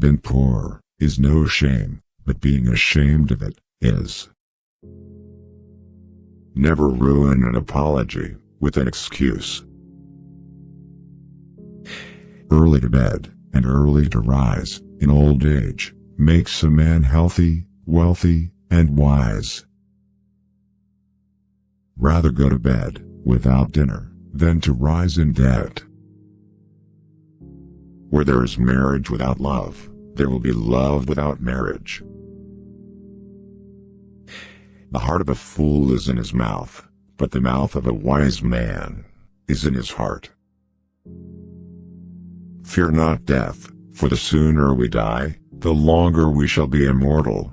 been poor is no shame, but being ashamed of it is. Never ruin an apology with an excuse. Early to bed and early to rise in old age makes a man healthy, wealthy, and wise. Rather go to bed without dinner than to rise in debt. Where there is marriage without love, there will be love without marriage. The heart of a fool is in his mouth, but the mouth of a wise man is in his heart. Fear not death, for the sooner we die, the longer we shall be immortal.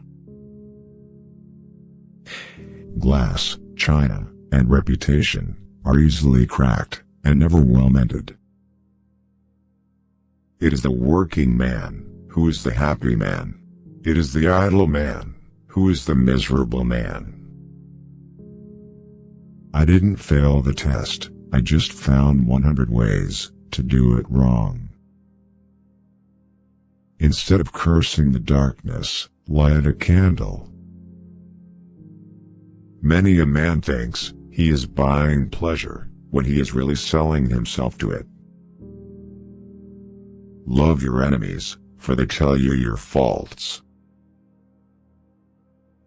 Glass, china, and reputation are easily cracked and never well mended. It is the working man who is the happy man. It is the idle man who is the miserable man. I didn't fail the test, I just found 100 ways to do it wrong. Instead of cursing the darkness, light a candle. Many a man thinks he is buying pleasure when he is really selling himself to it. Love your enemies, for they tell you your faults.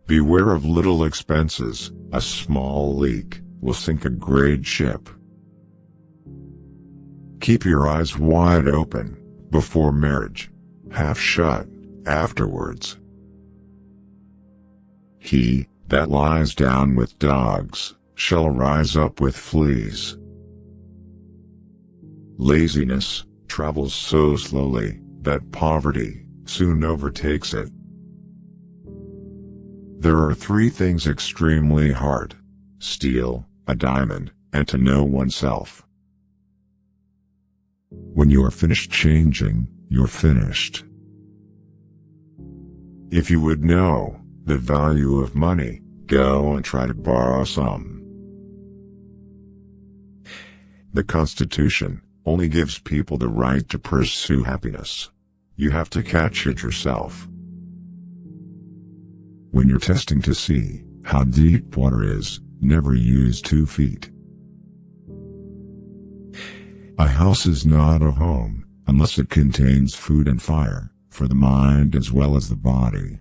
Beware of little expenses, a small leak will sink a great ship. Keep your eyes wide open before marriage, half shut afterwards. He that lies down with dogs shall rise up with fleas. Laziness travels so slowly that poverty soon overtakes it. There are 3 things extremely hard: steal a diamond, and to know oneself. When you are finished changing, you're finished. If you would know the value of money, go and try to borrow some. The Constitution only gives people the right to pursue happiness. You have to catch it yourself. When you're testing to see how deep water is, never use 2 feet. A house is not a home unless it contains food and fire, for the mind as well as the body.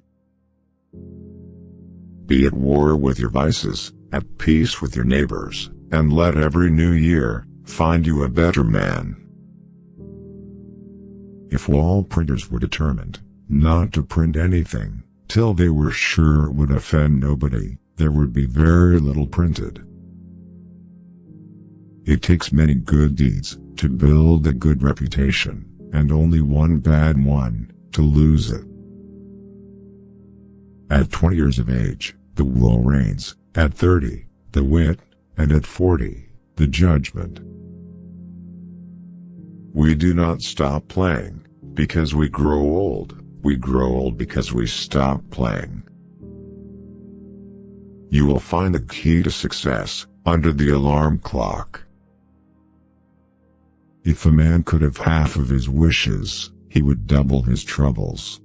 Be at war with your vices, at peace with your neighbors, and let every new year find you a better man. If all printers were determined not to print anything till they were sure it would offend nobody, there would be very little printed. It takes many good deeds to build a good reputation, and only one bad one to lose it. At 20 years of age, the will reigns, at 30, the wit, and at 40, the judgment. We do not stop playing because we grow old, we grow old because we stop playing. You will find the key to success under the alarm clock. If a man could have half of his wishes, he would double his troubles.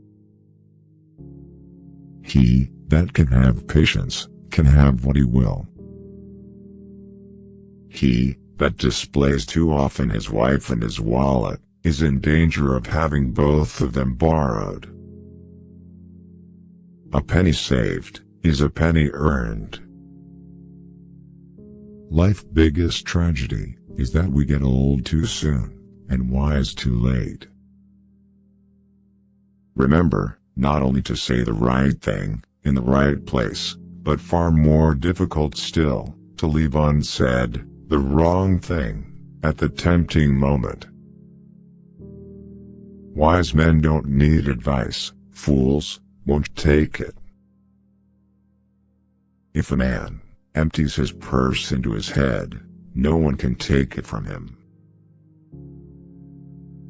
He that can have patience can have what he will. He that displays too often his wife and his wallet is in danger of having both of them borrowed. A penny saved is a penny earned. Life's biggest tragedy is that we get old too soon and wise too late. Remember, not only to say the right thing in the right place, but far more difficult still, to leave unsaid the wrong thing at the tempting moment. Wise men don't need advice, fools won't take it. If a man empties his purse into his head, no one can take it from him.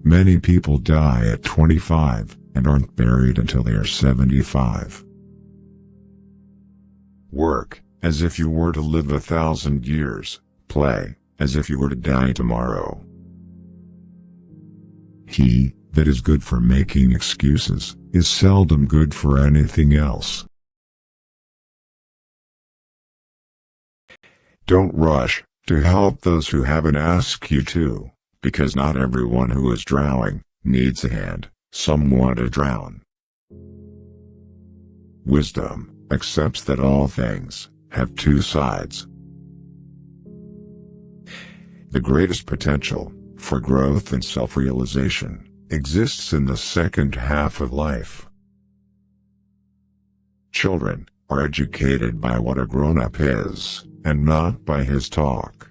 Many people die at 25 and aren't buried until they are 75. Work as if you were to live 1,000 years, play as if you were to die tomorrow. He that is good for making excuses is seldom good for anything else. Don't rush to help those who haven't asked you to, because not everyone who is drowning needs a hand. Some want to drown. Wisdom accepts that all things have two sides. The greatest potential for growth and self-realization exists in the second half of life. Children are educated by what a grown-up is, and not by his talk.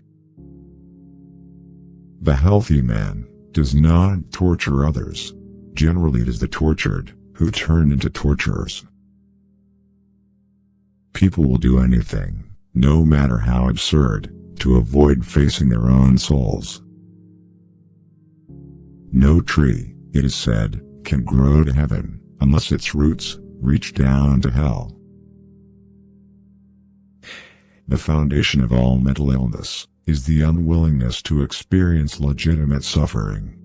The healthy man does not torture others. Generally it is the tortured who turn into torturers. People will do anything, no matter how absurd, to avoid facing their own souls. No tree, it is said, can grow to heaven unless its roots reach down to hell. The foundation of all mental illness is the unwillingness to experience legitimate suffering.